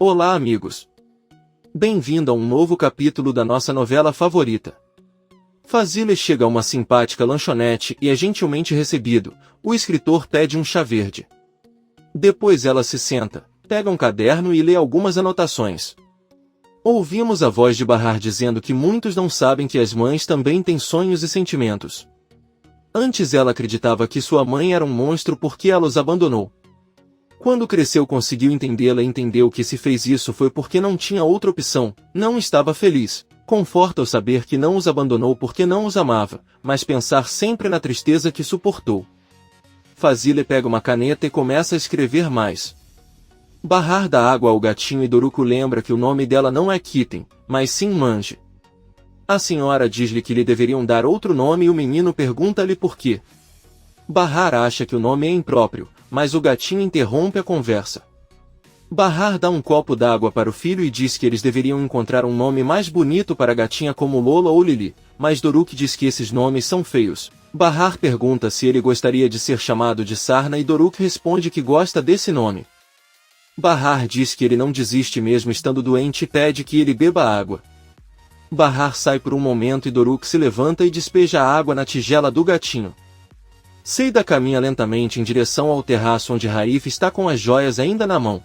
Olá, amigos! Bem-vindo a um novo capítulo da nossa novela favorita. Fazile chega a uma simpática lanchonete e é gentilmente recebido. O escritor pede um chá verde. Depois ela se senta, pega um caderno e lê algumas anotações. Ouvimos a voz de Bahar dizendo que muitos não sabem que as mães também têm sonhos e sentimentos. Antes ela acreditava que sua mãe era um monstro porque ela os abandonou. Quando cresceu conseguiu entendê-la e entendeu que se fez isso foi porque não tinha outra opção, não estava feliz. Conforta-o saber que não os abandonou porque não os amava, mas pensar sempre na tristeza que suportou. Fazile pega uma caneta e começa a escrever mais. Bahar dá água ao gatinho e Doruko lembra que o nome dela não é Kitten, mas sim Manji. A senhora diz-lhe que lhe deveriam dar outro nome e o menino pergunta-lhe por quê. Bahar acha que o nome é impróprio, mas o gatinho interrompe a conversa. Bahar dá um copo d'água para o filho e diz que eles deveriam encontrar um nome mais bonito para a gatinha como Lola ou Lili, mas Doruko diz que esses nomes são feios. Bahar pergunta se ele gostaria de ser chamado de Sarna e Doruko responde que gosta desse nome. Bahar diz que ele não desiste mesmo estando doente e pede que ele beba água. Bahar sai por um momento e Doruko se levanta e despeja a água na tigela do gatinho. Seida caminha lentamente em direção ao terraço onde Raif está com as joias ainda na mão.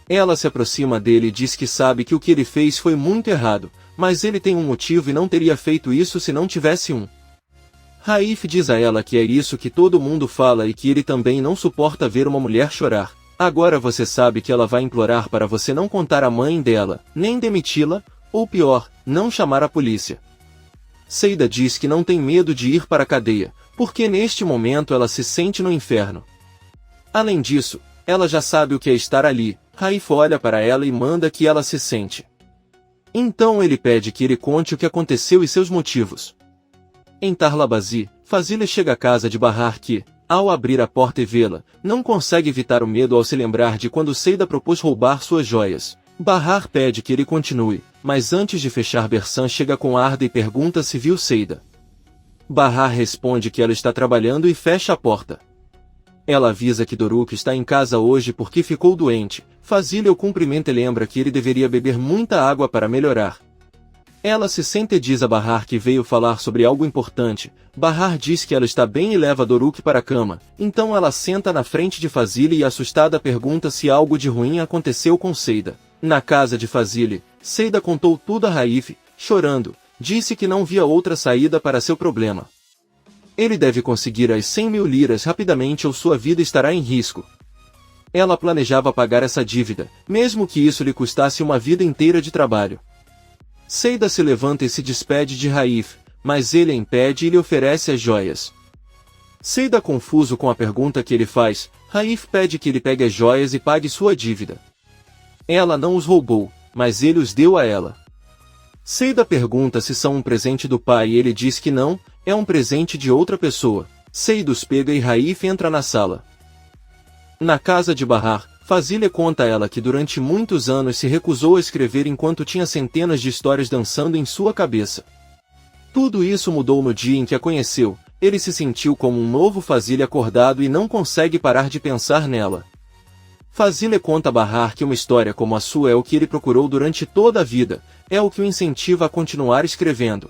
Ela se aproxima dele e diz que sabe que o que ele fez foi muito errado, mas ele tem um motivo e não teria feito isso se não tivesse um. Raif diz a ela que é isso que todo mundo fala e que ele também não suporta ver uma mulher chorar. Agora você sabe que ela vai implorar para você não contar à mãe dela, nem demiti-la, ou pior, não chamar a polícia. Seida diz que não tem medo de ir para a cadeia, porque neste momento ela se sente no inferno. Além disso, ela já sabe o que é estar ali. Raif olha para ela e manda que ela se sente. Então ele pede que ele conte o que aconteceu e seus motivos. Em Tarlabazi, Fazile chega à casa de Bahar que, ao abrir a porta e vê-la, não consegue evitar o medo ao se lembrar de quando Seida propôs roubar suas joias. Bahar pede que ele continue, mas antes de fechar Bersan chega com Arda e pergunta se viu Seida. Bahar responde que ela está trabalhando e fecha a porta. Ela avisa que Doruko está em casa hoje porque ficou doente. Fazile o cumprimenta e lembra que ele deveria beber muita água para melhorar. Ela se senta e diz a Bahar que veio falar sobre algo importante. Bahar diz que ela está bem e leva Doruko para a cama. Então ela senta na frente de Fazile e assustada pergunta se algo de ruim aconteceu com Seida. Na casa de Fazile, Seida contou tudo a Raif, chorando. Disse que não via outra saída para seu problema. Ele deve conseguir as 100.000 liras rapidamente ou sua vida estará em risco. Ela planejava pagar essa dívida, mesmo que isso lhe custasse uma vida inteira de trabalho. Seida se levanta e se despede de Raif, mas ele a impede e lhe oferece as joias. Seida confuso com a pergunta que ele faz, Raif pede que ele pegue as joias e pague sua dívida. Ela não os roubou, mas ele os deu a ela. Seida pergunta se são um presente do pai e ele diz que não, é um presente de outra pessoa. Seida os pega e Raif entra na sala. Na casa de Bahar, Fazile conta a ela que durante muitos anos se recusou a escrever enquanto tinha centenas de histórias dançando em sua cabeça. Tudo isso mudou no dia em que a conheceu, ele se sentiu como um novo Fazile acordado e não consegue parar de pensar nela. Fazile conta a Bahar que uma história como a sua é o que ele procurou durante toda a vida, é o que o incentiva a continuar escrevendo.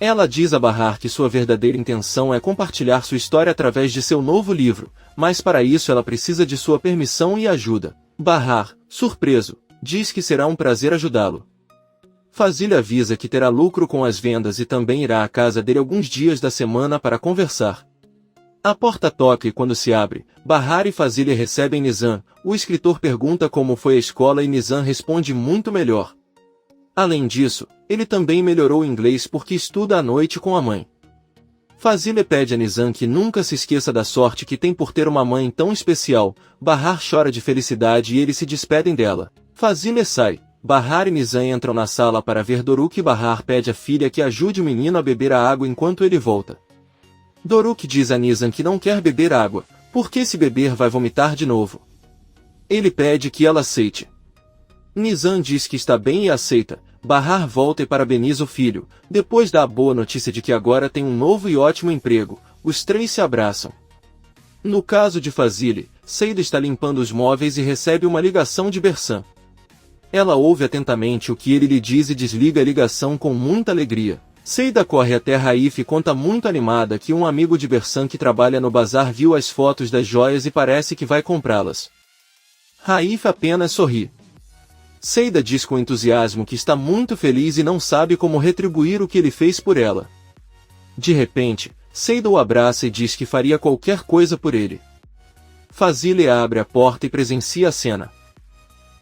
Ela diz a Bahar que sua verdadeira intenção é compartilhar sua história através de seu novo livro, mas para isso ela precisa de sua permissão e ajuda. Bahar, surpreso, diz que será um prazer ajudá-lo. Fazile avisa que terá lucro com as vendas e também irá à casa dele alguns dias da semana para conversar. A porta toca e quando se abre, Bahar e Fazile recebem Nizam. O escritor pergunta como foi a escola e Nizam responde muito melhor. Além disso, ele também melhorou o inglês porque estuda à noite com a mãe. Fazile pede a Nizam que nunca se esqueça da sorte que tem por ter uma mãe tão especial. Bahar chora de felicidade e eles se despedem dela. Fazile sai. Bahar e Nizam entram na sala para ver Doruko e Bahar pede à filha que ajude o menino a beber a água enquanto ele volta. Doruko diz a Nizam que não quer beber água, porque se beber vai vomitar de novo. Ele pede que ela aceite. Nizam diz que está bem e aceita. Bahar volta e parabeniza o filho, depois dá a boa notícia de que agora tem um novo e ótimo emprego. Os três se abraçam. No caso de Fazile, Seida está limpando os móveis e recebe uma ligação de Bersan. Ela ouve atentamente o que ele lhe diz e desliga a ligação com muita alegria. Seida corre até Raif e conta muito animada que um amigo de Bersan que trabalha no bazar viu as fotos das joias e parece que vai comprá-las. Raif apenas sorri. Seida diz com entusiasmo que está muito feliz e não sabe como retribuir o que ele fez por ela. De repente, Seida o abraça e diz que faria qualquer coisa por ele. Fazile abre a porta e presencia a cena.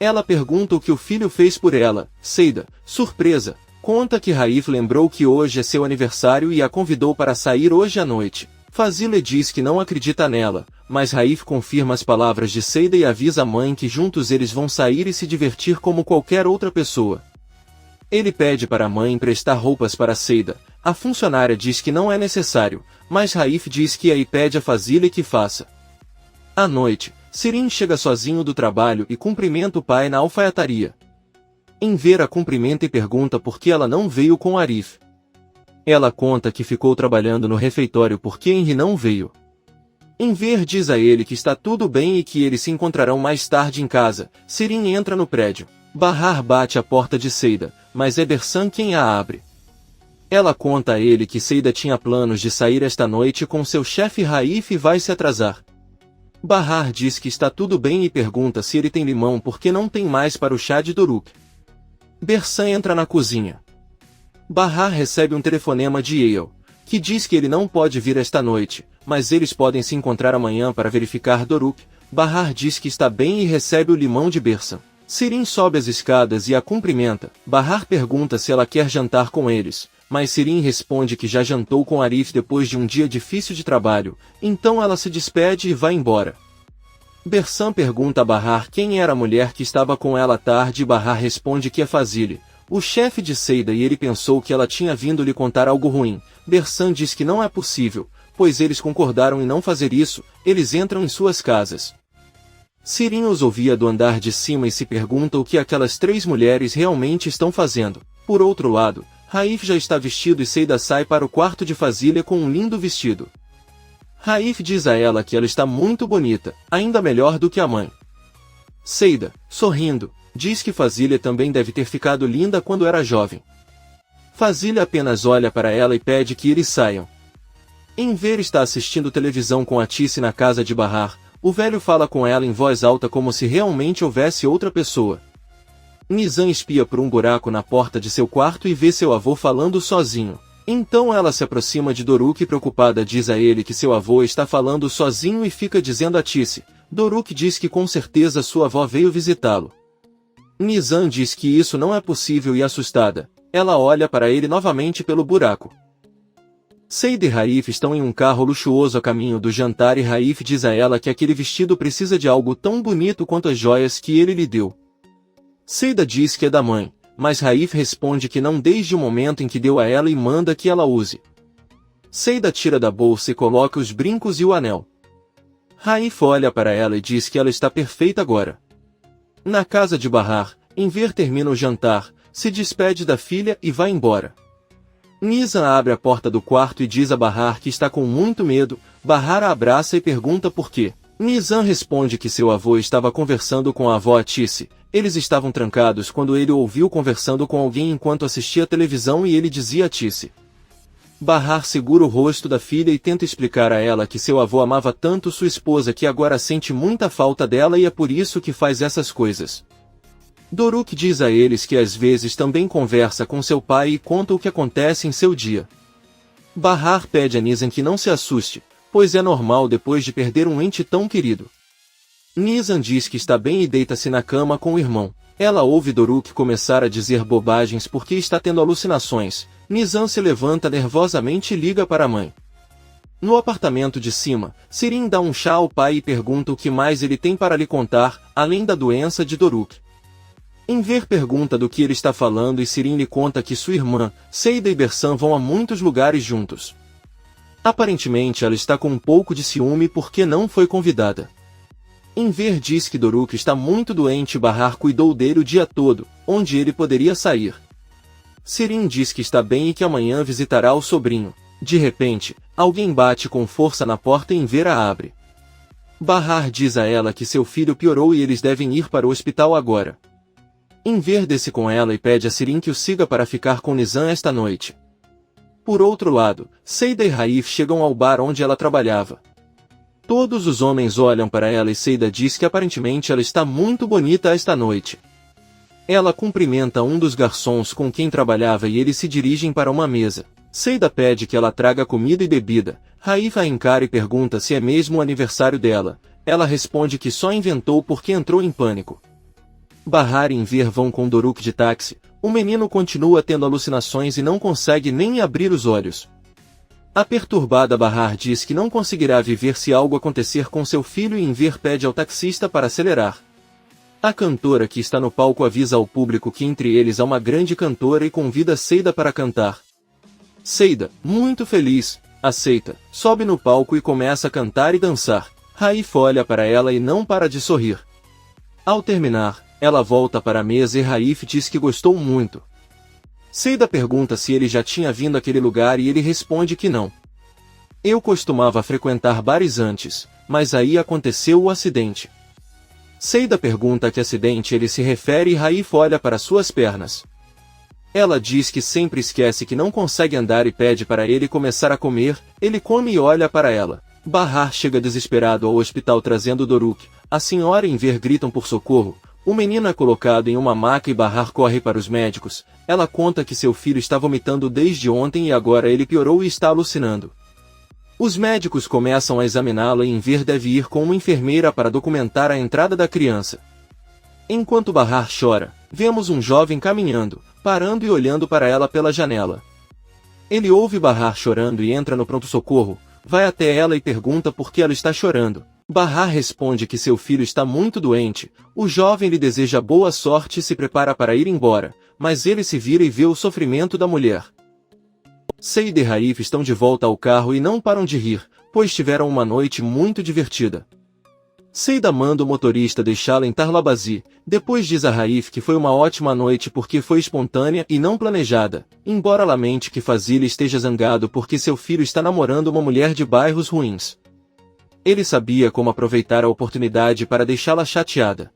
Ela pergunta o que o filho fez por ela. Seida, surpresa, conta que Raif lembrou que hoje é seu aniversário e a convidou para sair hoje à noite. Fazile diz que não acredita nela, mas Raif confirma as palavras de Seida e avisa a mãe que juntos eles vão sair e se divertir como qualquer outra pessoa. Ele pede para a mãe emprestar roupas para Seida. A funcionária diz que não é necessário, mas Raif diz que aí pede a Fazile que faça. À noite, Sirin chega sozinho do trabalho e cumprimenta o pai na alfaiataria. Enver a cumprimenta e pergunta por que ela não veio com Arif. Ela conta que ficou trabalhando no refeitório porque Henri não veio. Enver diz a ele que está tudo bem e que eles se encontrarão mais tarde em casa. Sirin entra no prédio. Bahar bate a porta de Seida, mas é Bersan quem a abre. Ela conta a ele que Seida tinha planos de sair esta noite com seu chefe Raif e vai se atrasar. Bahar diz que está tudo bem e pergunta se ele tem limão porque não tem mais para o chá de Doruk. Bersan entra na cozinha. Bahar recebe um telefonema de Yale, que diz que ele não pode vir esta noite, mas eles podem se encontrar amanhã para verificar Doruk. Bahar diz que está bem e recebe o limão de Bersan. Sirin sobe as escadas e a cumprimenta. Bahar pergunta se ela quer jantar com eles, mas Sirin responde que já jantou com Arif depois de um dia difícil de trabalho, então ela se despede e vai embora. Bersan pergunta a Bahar quem era a mulher que estava com ela à tarde e Bahar responde que é Fazile, o chefe de Seida, e ele pensou que ela tinha vindo lhe contar algo ruim. Bersan diz que não é possível, pois eles concordaram em não fazer isso. Eles entram em suas casas. Sirin os ouvia do andar de cima e se pergunta o que aquelas três mulheres realmente estão fazendo. Por outro lado, Raif já está vestido e Seida sai para o quarto de Fazile com um lindo vestido. Raif diz a ela que ela está muito bonita, ainda melhor do que a mãe. Seida, sorrindo, diz que Fazile também deve ter ficado linda quando era jovem. Fazile apenas olha para ela e pede que eles saiam. Enver está assistindo televisão com Atice na casa de Bahar. O velho fala com ela em voz alta como se realmente houvesse outra pessoa. Nizam espia por um buraco na porta de seu quarto e vê seu avô falando sozinho. Então ela se aproxima de Doruk e preocupada diz a ele que seu avô está falando sozinho e fica dizendo a Atice. Doruk diz que com certeza sua avó veio visitá-lo. Nizam diz que isso não é possível e assustada, ela olha para ele novamente pelo buraco. Seida e Raif estão em um carro luxuoso a caminho do jantar e Raif diz a ela que aquele vestido precisa de algo tão bonito quanto as joias que ele lhe deu. Seida diz que é da mãe, mas Raif responde que não desde o momento em que deu a ela e manda que ela use. Seida tira da bolsa e coloca os brincos e o anel. Raif olha para ela e diz que ela está perfeita agora. Na casa de Bahar, Enver termina o jantar, se despede da filha e vai embora. Nizam abre a porta do quarto e diz a Bahar que está com muito medo. Bahar a abraça e pergunta por quê. Nizam responde que seu avô estava conversando com a avó Atice. Eles estavam trancados quando ele ouviu conversando com alguém enquanto assistia televisão e ele dizia a Atice. Bahar segura o rosto da filha e tenta explicar a ela que seu avô amava tanto sua esposa que agora sente muita falta dela e é por isso que faz essas coisas. Doruk diz a eles que às vezes também conversa com seu pai e conta o que acontece em seu dia. Bahar pede a Nizam que não se assuste, pois é normal depois de perder um ente tão querido. Nizam diz que está bem e deita-se na cama com o irmão. Ela ouve Doruk começar a dizer bobagens porque está tendo alucinações. Nizam se levanta nervosamente e liga para a mãe. No apartamento de cima, Sirin dá um chá ao pai e pergunta o que mais ele tem para lhe contar, além da doença de Doruk. Enver pergunta do que ele está falando e Sirin lhe conta que sua irmã, Seida e Bersan vão a muitos lugares juntos. Aparentemente ela está com um pouco de ciúme porque não foi convidada. Enver diz que Doruk está muito doente e Bahar cuidou dele o dia todo, onde ele poderia sair. Sirin diz que está bem e que amanhã visitará o sobrinho. De repente, alguém bate com força na porta e Enver a abre. Bahar diz a ela que seu filho piorou e eles devem ir para o hospital agora. Enver desce com ela e pede a Sirin que o siga para ficar com Nizam esta noite. Por outro lado, Seida e Raif chegam ao bar onde ela trabalhava. Todos os homens olham para ela e Seida diz que aparentemente ela está muito bonita esta noite. Ela cumprimenta um dos garçons com quem trabalhava e eles se dirigem para uma mesa. Seida pede que ela traga comida e bebida. Raif a encara e pergunta se é mesmo o aniversário dela. Ela responde que só inventou porque entrou em pânico. Bahar e Enver vão com Doruk de táxi. O menino continua tendo alucinações e não consegue nem abrir os olhos. A perturbada Bahar diz que não conseguirá viver se algo acontecer com seu filho e Enver pede ao taxista para acelerar. A cantora que está no palco avisa ao público que entre eles há uma grande cantora e convida Seida para cantar. Seida, muito feliz, aceita, sobe no palco e começa a cantar e dançar. Raif olha para ela e não para de sorrir. Ao terminar, ela volta para a mesa e Raif diz que gostou muito. Seida pergunta se ele já tinha vindo àquele lugar e ele responde que não. Eu costumava frequentar bares antes, mas aí aconteceu o acidente. Seida pergunta a que acidente ele se refere e Raif olha para suas pernas. Ela diz que sempre esquece que não consegue andar e pede para ele começar a comer, ele come e olha para ela. Bahar chega desesperado ao hospital trazendo Doruk, a senhora e Enver gritam por socorro. O menino é colocado em uma maca e Bahar corre para os médicos. Ela conta que seu filho está vomitando desde ontem e agora ele piorou e está alucinando. Os médicos começam a examiná-la e Enver deve ir com uma enfermeira para documentar a entrada da criança. Enquanto Bahar chora, vemos um jovem caminhando, parando e olhando para ela pela janela. Ele ouve Bahar chorando e entra no pronto-socorro, vai até ela e pergunta por que ela está chorando. Bahar responde que seu filho está muito doente. O jovem lhe deseja boa sorte e se prepara para ir embora, mas ele se vira e vê o sofrimento da mulher. Seida e Raif estão de volta ao carro e não param de rir, pois tiveram uma noite muito divertida. Seida manda o motorista deixá-la em Tarlabazi, depois diz a Raif que foi uma ótima noite porque foi espontânea e não planejada, embora lamente que Fazil esteja zangado porque seu filho está namorando uma mulher de bairros ruins. Ele sabia como aproveitar a oportunidade para deixá-la chateada.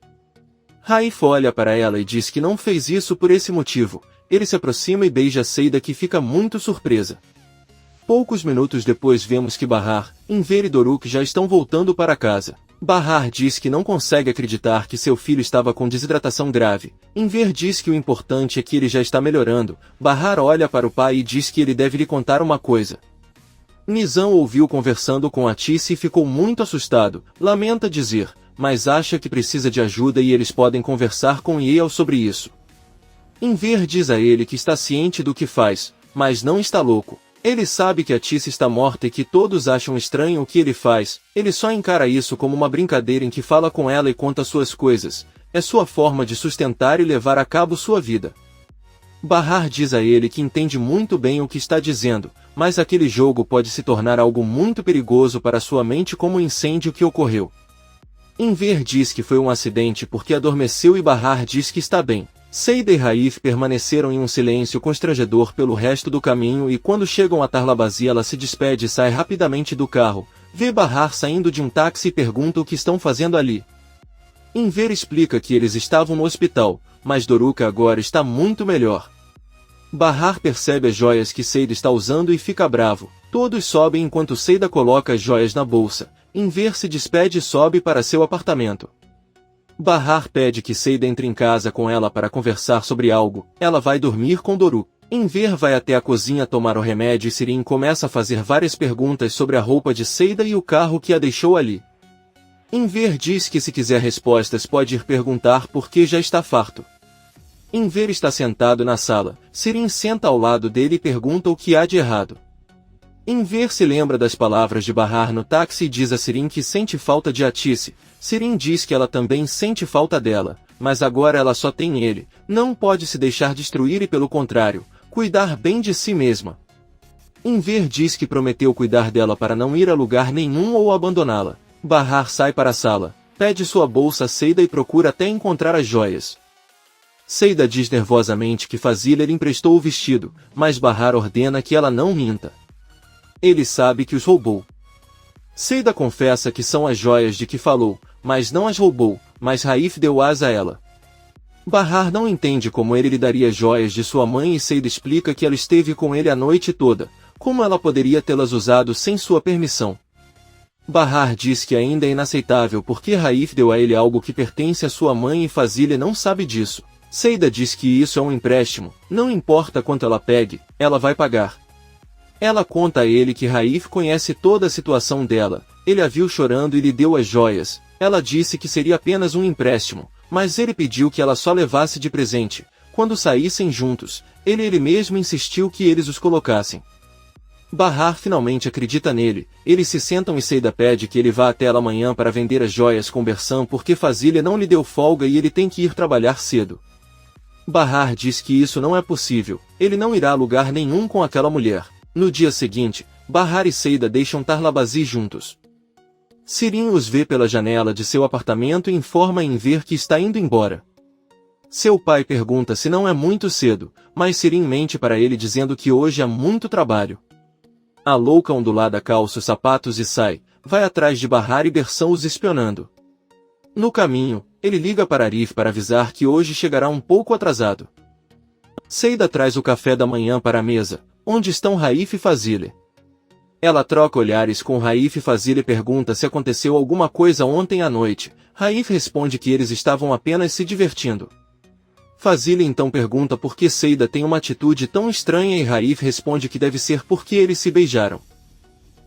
Raif olha para ela e diz que não fez isso por esse motivo. Ele se aproxima e beija Seida que fica muito surpresa. Poucos minutos depois vemos que Bahar, Enver e Doruk já estão voltando para casa. Bahar diz que não consegue acreditar que seu filho estava com desidratação grave. Enver diz que o importante é que ele já está melhorando. Bahar olha para o pai e diz que ele deve lhe contar uma coisa. Nizam ouviu conversando com Atice e ficou muito assustado. Lamenta dizer, mas acha que precisa de ajuda e eles podem conversar com Yale sobre isso. Enver diz a ele que está ciente do que faz, mas não está louco. Ele sabe que Atice está morta e que todos acham estranho o que ele faz. Ele só encara isso como uma brincadeira em que fala com ela e conta suas coisas. É sua forma de sustentar e levar a cabo sua vida. Bahar diz a ele que entende muito bem o que está dizendo, mas aquele jogo pode se tornar algo muito perigoso para sua mente como o incêndio que ocorreu. Enver diz que foi um acidente porque adormeceu e Bahar diz que está bem. Seida e Raif permaneceram em um silêncio constrangedor pelo resto do caminho e quando chegam a Tarlabazi ela se despede e sai rapidamente do carro. Vê Bahar saindo de um táxi e pergunta o que estão fazendo ali. Enver explica que eles estavam no hospital, mas Doruk agora está muito melhor. Bahar percebe as joias que Seida está usando e fica bravo. Todos sobem enquanto Seida coloca as joias na bolsa. Enver se despede e sobe para seu apartamento. Bahar pede que Seida entre em casa com ela para conversar sobre algo. Ela vai dormir com Doruk. Enver vai até a cozinha tomar o remédio e Sirin começa a fazer várias perguntas sobre a roupa de Seida e o carro que a deixou ali. Enver diz que se quiser respostas pode ir perguntar porque já está farto. Enver está sentado na sala. Sirin senta ao lado dele e pergunta o que há de errado. Enver se lembra das palavras de Bahar no táxi e diz a Sirin que sente falta de Atice. Sirin diz que ela também sente falta dela, mas agora ela só tem ele. Não pode se deixar destruir e pelo contrário, cuidar bem de si mesma. Enver diz que prometeu cuidar dela para não ir a lugar nenhum ou abandoná-la. Bahar sai para a sala, pede sua bolsa a Seida e procura até encontrar as joias. Seida diz nervosamente que Fazil lhe emprestou o vestido, mas Bahar ordena que ela não minta. Ele sabe que os roubou. Seida confessa que são as joias de que falou, mas não as roubou, mas Raif deu asa a ela. Bahar não entende como ele lhe daria joias de sua mãe e Seida explica que ela esteve com ele a noite toda, como ela poderia tê-las usado sem sua permissão. Bahar diz que ainda é inaceitável porque Raif deu a ele algo que pertence à sua mãe e Fazile não sabe disso. Seida diz que isso é um empréstimo, não importa quanto ela pegue, ela vai pagar. Ela conta a ele que Raif conhece toda a situação dela, ele a viu chorando e lhe deu as joias. Ela disse que seria apenas um empréstimo, mas ele pediu que ela só levasse de presente. Quando saíssem juntos, ele mesmo insistiu que eles os colocassem. Bahar finalmente acredita nele, eles se sentam e Seida pede que ele vá até ela amanhã para vender as joias com Bersan porque Fazile não lhe deu folga e ele tem que ir trabalhar cedo. Bahar diz que isso não é possível, ele não irá a lugar nenhum com aquela mulher. No dia seguinte, Bahar e Seida deixam Tarlabazi juntos. Sirin os vê pela janela de seu apartamento e informa em ver que está indo embora. Seu pai pergunta se não é muito cedo, mas Sirin mente para ele dizendo que hoje há muito trabalho. A louca ondulada calça os sapatos e sai, vai atrás de Bahar e Bersan os espionando. No caminho, ele liga para Arif para avisar que hoje chegará um pouco atrasado. Seida traz o café da manhã para a mesa, onde estão Raif e Fazile. Ela troca olhares com Raif e Fazile pergunta se aconteceu alguma coisa ontem à noite. Raif responde que eles estavam apenas se divertindo. Fazile então pergunta por que Seida tem uma atitude tão estranha e Raif responde que deve ser porque eles se beijaram.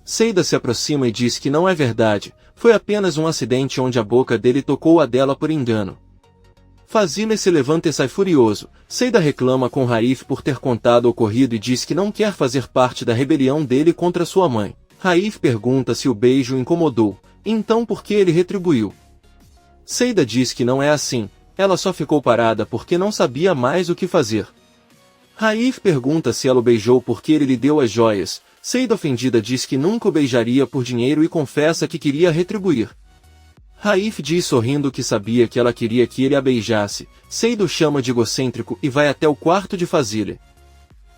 Seida se aproxima e diz que não é verdade, foi apenas um acidente onde a boca dele tocou a dela por engano. Fazile se levanta e sai furioso. Seida reclama com Raif por ter contado o ocorrido e diz que não quer fazer parte da rebelião dele contra sua mãe. Raif pergunta se o beijo o incomodou, então por que ele retribuiu. Seida diz que não é assim, ela só ficou parada porque não sabia mais o que fazer. Raif pergunta se ela o beijou porque ele lhe deu as joias. Seida ofendida diz que nunca o beijaria por dinheiro e confessa que queria retribuir. Raif diz sorrindo que sabia que ela queria que ele a beijasse. Seida o chama de egocêntrico e vai até o quarto de Fazile.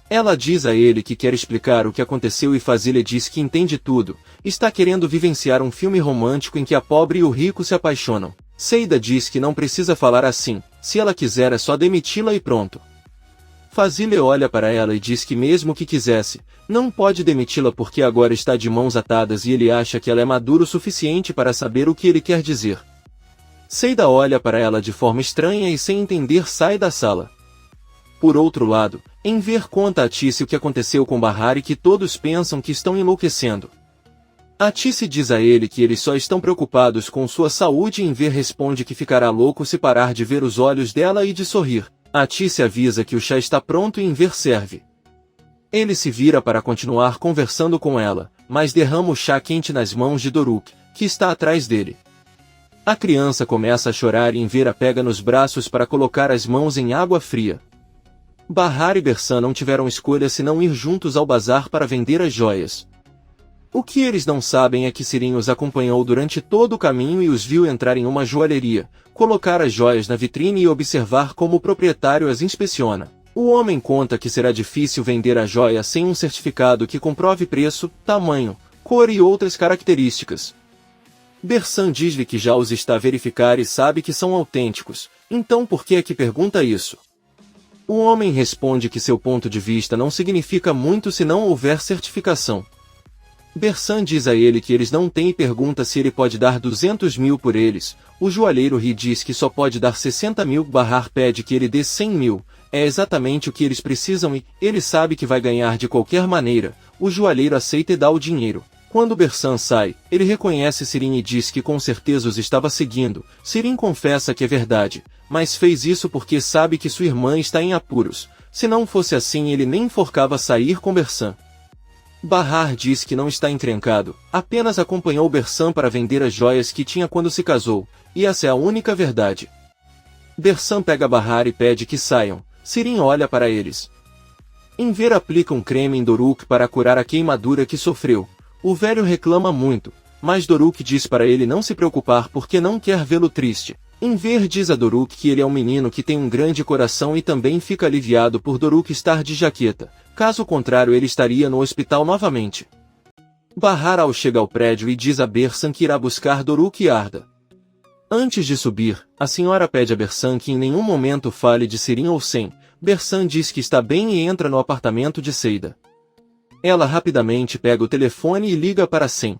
Ela diz a ele que quer explicar o que aconteceu e Fazile diz que entende tudo, está querendo vivenciar um filme romântico em que a pobre e o rico se apaixonam. Seida diz que não precisa falar assim, se ela quiser é só demiti-la e pronto. Fazile olha para ela e diz que mesmo que quisesse, não pode demiti-la porque agora está de mãos atadas e ele acha que ela é madura o suficiente para saber o que ele quer dizer. Seida olha para ela de forma estranha e sem entender sai da sala. Por outro lado, Enver conta a Tice o que aconteceu com Bahar e que todos pensam que estão enlouquecendo. A Tice diz a ele que eles só estão preocupados com sua saúde e Enver responde que ficará louco se parar de ver os olhos dela e de sorrir. A Tice avisa que o chá está pronto e Enver serve. Ele se vira para continuar conversando com ela, mas derrama o chá quente nas mãos de Doruk, que está atrás dele. A criança começa a chorar e Enver a pega nos braços para colocar as mãos em água fria. Bahar e Bersan não tiveram escolha senão ir juntos ao bazar para vender as joias. O que eles não sabem é que Sirin os acompanhou durante todo o caminho e os viu entrar em uma joalheria, colocar as joias na vitrine e observar como o proprietário as inspeciona. O homem conta que será difícil vender a joia sem um certificado que comprove preço, tamanho, cor e outras características. Bersan diz-lhe que já os está a verificar e sabe que são autênticos, então por que é que pergunta isso? O homem responde que seu ponto de vista não significa muito se não houver certificação. Bersan diz a ele que eles não têm e pergunta se ele pode dar 200 mil por eles. O joalheiro ri diz que só pode dar 60 mil. Bahar pede que ele dê 100 mil. É exatamente o que eles precisam e ele sabe que vai ganhar de qualquer maneira. O joalheiro aceita e dá o dinheiro. Quando Bersan sai, ele reconhece Sirin e diz que com certeza os estava seguindo. Sirin confessa que é verdade, mas fez isso porque sabe que sua irmã está em apuros. Se não fosse assim ele nem enforcava sair com Bersan. Bahar diz que não está encrencado, apenas acompanhou Bersan para vender as joias que tinha quando se casou, e essa é a única verdade. Bersan pega Bahar e pede que saiam. Sirin olha para eles. Enver aplica um creme em Doruk para curar a queimadura que sofreu. O velho reclama muito, mas Doruk diz para ele não se preocupar porque não quer vê-lo triste. Enver diz a Doruk que ele é um menino que tem um grande coração e também fica aliviado por Doruk estar de jaqueta, caso contrário ele estaria no hospital novamente. Bahar chega ao prédio e diz a Bersan que irá buscar Doruk e Arda. Antes de subir, a senhora pede a Bersan que em nenhum momento fale de Sirin ou Sen. Bersan diz que está bem e entra no apartamento de Seida. Ela rapidamente pega o telefone e liga para Sen.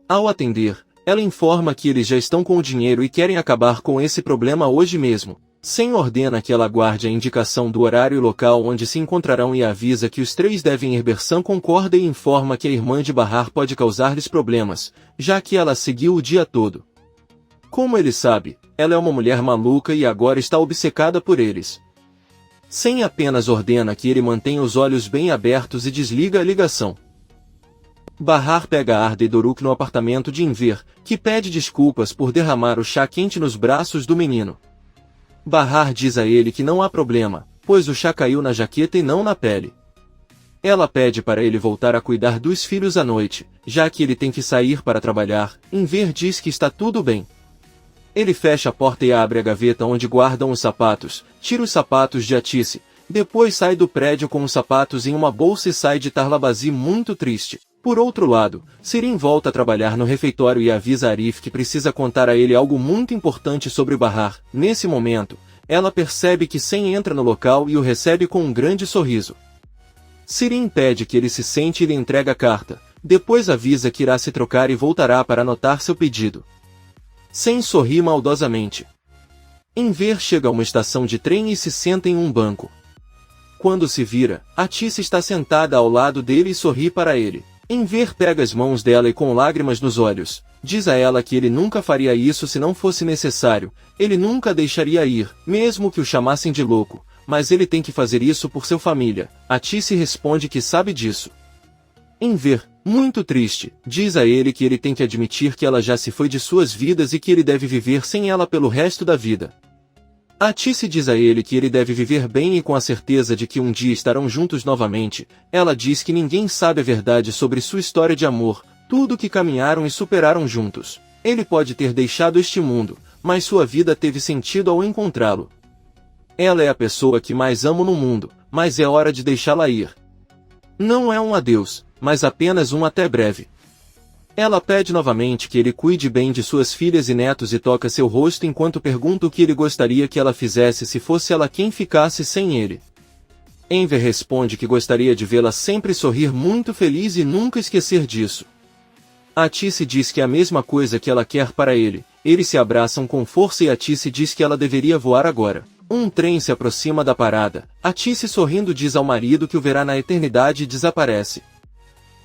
Ao atender, ela informa que eles já estão com o dinheiro e querem acabar com esse problema hoje mesmo. Sen ordena que ela guarde a indicação do horário e local onde se encontrarão e avisa que os três devem ir. Bersan concorda e informa que a irmã de Bahar pode causar-lhes problemas, já que ela seguiu o dia todo. Como ele sabe, ela é uma mulher maluca e agora está obcecada por eles. Sen apenas ordena que ele mantenha os olhos bem abertos e desliga a ligação. Bahar pega Arda e Doruk no apartamento de Enver, que pede desculpas por derramar o chá quente nos braços do menino. Bahar diz a ele que não há problema, pois o chá caiu na jaqueta e não na pele. Ela pede para ele voltar a cuidar dos filhos à noite, já que ele tem que sair para trabalhar. Enver diz que está tudo bem. Ele fecha a porta e abre a gaveta onde guardam os sapatos, tira os sapatos de Atice, depois sai do prédio com os sapatos em uma bolsa e sai de Tarlabazi muito triste. Por outro lado, Sirin volta a trabalhar no refeitório e avisa Arif que precisa contar a ele algo muito importante sobre Bahar. Nesse momento, ela percebe que Sen entra no local e o recebe com um grande sorriso. Sirin pede que ele se sente e lhe entrega a carta, depois avisa que irá se trocar e voltará para anotar seu pedido. Sen sorri maldosamente. Enver chega a uma estação de trem e se senta em um banco. Quando se vira, Atice está sentada ao lado dele e sorri para ele. Enver pega as mãos dela e com lágrimas nos olhos, diz a ela que ele nunca faria isso se não fosse necessário, ele nunca deixaria ir, mesmo que o chamassem de louco, mas ele tem que fazer isso por sua família. Atice responde que sabe disso. Enver, muito triste, diz a ele que ele tem que admitir que ela já se foi de suas vidas e que ele deve viver sem ela pelo resto da vida. Atice diz a ele que ele deve viver bem e com a certeza de que um dia estarão juntos novamente. Ela diz que ninguém sabe a verdade sobre sua história de amor, tudo que caminharam e superaram juntos. Ele pode ter deixado este mundo, mas sua vida teve sentido ao encontrá-lo. Ela é a pessoa que mais amo no mundo, mas é hora de deixá-la ir. Não é um adeus, mas apenas um até breve. Ela pede novamente que ele cuide bem de suas filhas e netos e toca seu rosto enquanto pergunta o que ele gostaria que ela fizesse se fosse ela quem ficasse sem ele. Enver responde que gostaria de vê-la sempre sorrir muito feliz e nunca esquecer disso. Atice diz que é a mesma coisa que ela quer para ele. Eles se abraçam com força e Atice diz que ela deveria voar agora. Um trem se aproxima da parada. Atice sorrindo diz ao marido que o verá na eternidade e desaparece.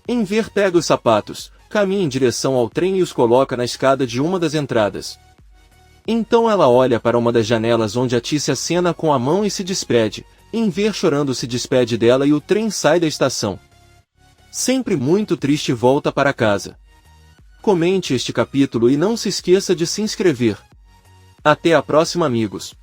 Enver pega os sapatos, caminha em direção ao trem e os coloca na escada de uma das entradas. Então ela olha para uma das janelas onde Atice acena com a mão e se despede. Enver chorando se despede dela e o trem sai da estação. Sempre muito triste volta para casa. Comente este capítulo e não se esqueça de se inscrever. Até a próxima, amigos.